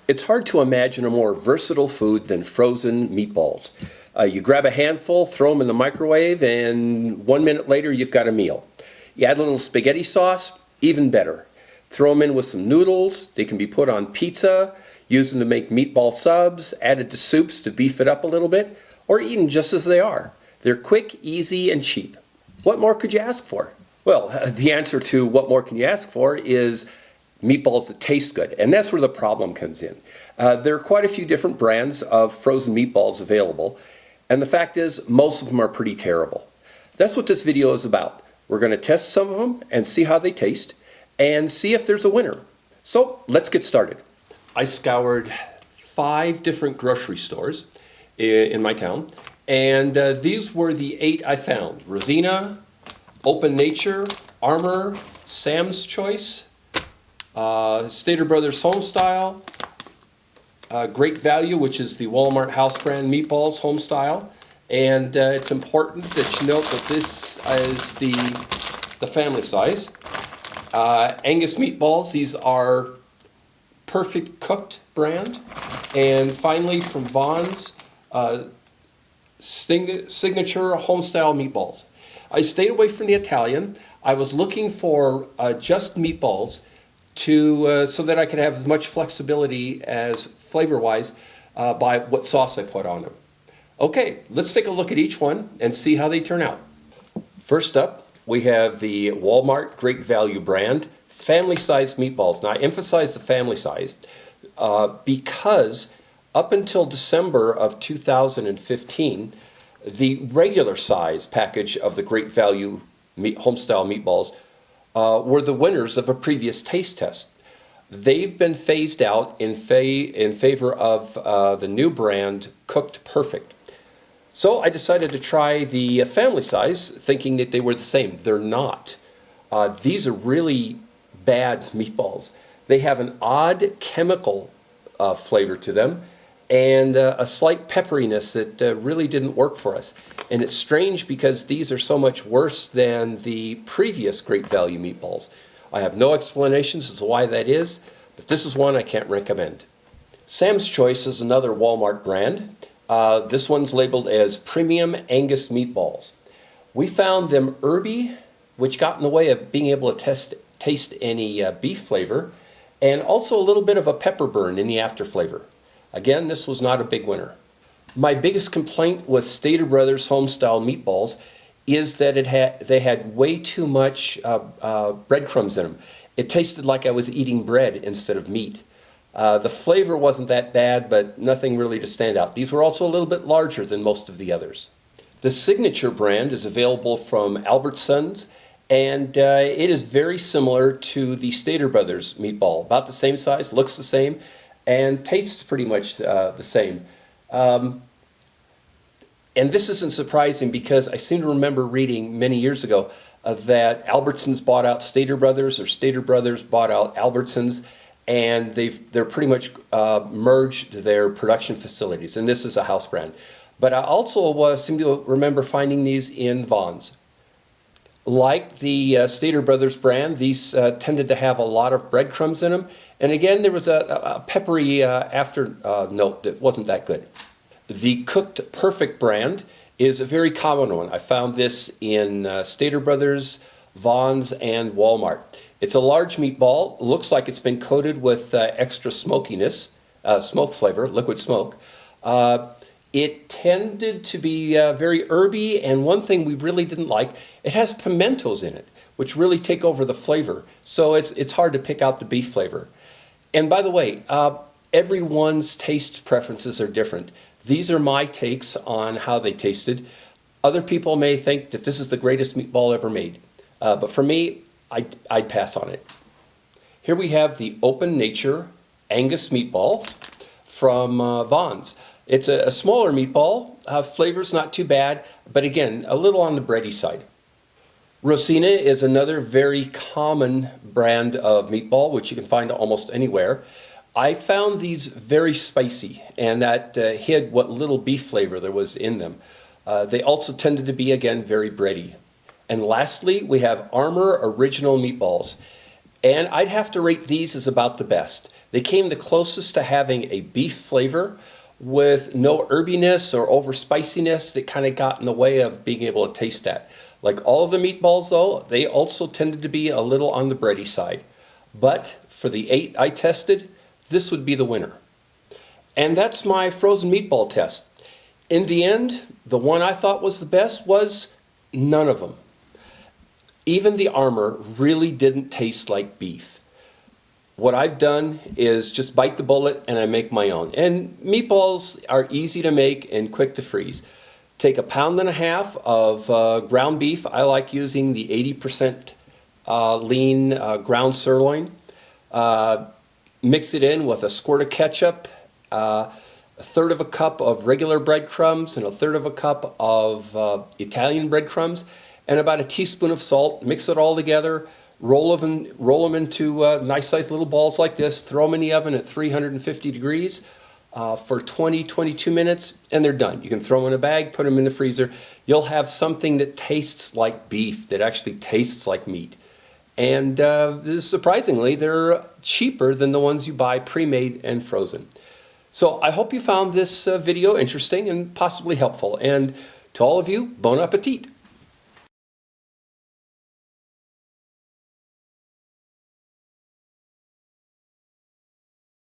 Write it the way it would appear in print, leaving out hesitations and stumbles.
It's hard to imagine a more versatile food than frozen meatballs. You grab a handful, throw them in the microwave, and 1 minute later you've got a meal. You add a little spaghetti sauce, even better. Throw them in with some noodles. They can be put on pizza, used them to make meatball subs, added to soups to beef it up a little bit, or eaten just as they are. They're quick, easy, and cheap. What more could you ask for? Well, the answer to what more can you ask for is meatballs that taste good, and that's where the problem comes in. There are quite a few different brands of frozen meatballs available, and the fact is most of them are pretty terrible. That's what this video is about. We're going to test some of them and see how they taste and see if there's a winner. So let's get started. I scoured 5 different grocery stores in my town, and these were the 8 I found. Rosina, Open Nature, Armour, Sam's Choice, Stater Brothers Homestyle, Great Value, which is the Walmart house brand meatballs Homestyle. And it's important that you note that this is the family size. Angus meatballs, these are Perfect Cooked brand. And finally from Vaughn's, Signature Homestyle meatballs. I stayed away from the Italian. I was looking for just meatballs so that I could have as much flexibility as flavor-wise by what sauce I put on them. Okay, let's take a look at each one and see how they turn out. First up, we have the Walmart Great Value brand family-sized meatballs. Now, I emphasize the family size because up until December of 2015, the regular size package of the Great Value Homestyle meatballs were the winners of a previous taste test. They've been phased out in favor of the new brand Cooked Perfect. So I decided to try the family size, thinking that they were the same. They're not. These are really bad meatballs. They have an odd chemical flavor to them and a slight pepperiness that really didn't work for us. And it's strange because these are so much worse than the previous Great Value meatballs. I have no explanations as to why that is, but this is one I can't recommend. Sam's Choice is another Walmart brand. This one's labeled as Premium Angus Meatballs. We found them herby, which got in the way of being able to taste any beef flavor, and also a little bit of a pepper burn in the after flavor. Again, this was not a big winner. My biggest complaint with Stater Brothers Homestyle meatballs is that they had way too much breadcrumbs in them. It tasted like I was eating bread instead of meat. The flavor wasn't that bad, but nothing really to stand out. These were also a little bit larger than most of the others. The Signature brand is available from Albertsons, and it is very similar to the Stater Brothers meatball. About the same size, looks the same, and tastes pretty much the same. And this isn't surprising because I seem to remember reading many years ago that Albertsons bought out Stater Brothers, or Stater Brothers bought out Albertsons, and they're pretty much merged their production facilities, and this is a house brand. But I also seem to remember finding these in Vaughn's. Like the Stater Brothers brand, these tended to have a lot of breadcrumbs in them, and again there was a peppery after note that wasn't that good. The Cooked Perfect brand is a very common one. I found this in Stater Brothers, Vaughn's, and Walmart. It's a large meatball. Looks like it's been coated with extra smokiness, smoke flavor, liquid smoke. It tended to be very herby, and one thing we really didn't like, it has pimentos in it, which really take over the flavor. So it's hard to pick out the beef flavor. And by the way, everyone's taste preferences are different. These are my takes on how they tasted. Other people may think that this is the greatest meatball ever made. But for me, I'd pass on it. Here we have the Open Nature Angus meatball from Vaughn's. It's a smaller meatball. Flavor's not too bad, but again, a little on the bready side. Rosina is another very common brand of meatball, which you can find almost anywhere. I found these very spicy, and that hid what little beef flavor there was in them. They also tended to be, again, very bready. And lastly, we have Armour Original Meatballs. And I'd have to rate these as about the best. They came the closest to having a beef flavor with no herbiness or over spiciness that kind of got in the way of being able to taste that. Like all of the meatballs though, they also tended to be a little on the bready side. But for the 8 I tested, this would be the winner. And that's my frozen meatball test. In the end, the one I thought was the best was none of them. Even the Armour really didn't taste like beef. What I've done is just bite the bullet and I make my own. And meatballs are easy to make and quick to freeze. Take 1.5 pounds of ground beef. I like using the 80% lean ground sirloin. Mix it in with a squirt of ketchup, 1/3 of a cup of regular breadcrumbs, and 1/3 of a cup of Italian breadcrumbs, and about a teaspoon of salt. Mix it all together. Roll them into nice sized little balls like this. Throw them in the oven at 350 degrees for 20-22 minutes, and they're done. You can throw them in a bag, put them in the freezer. You'll have something that tastes like beef, that actually tastes like meat. And surprisingly, they're cheaper than the ones you buy pre-made and frozen. So I hope you found this video interesting and possibly helpful. And to all of you, bon appetit.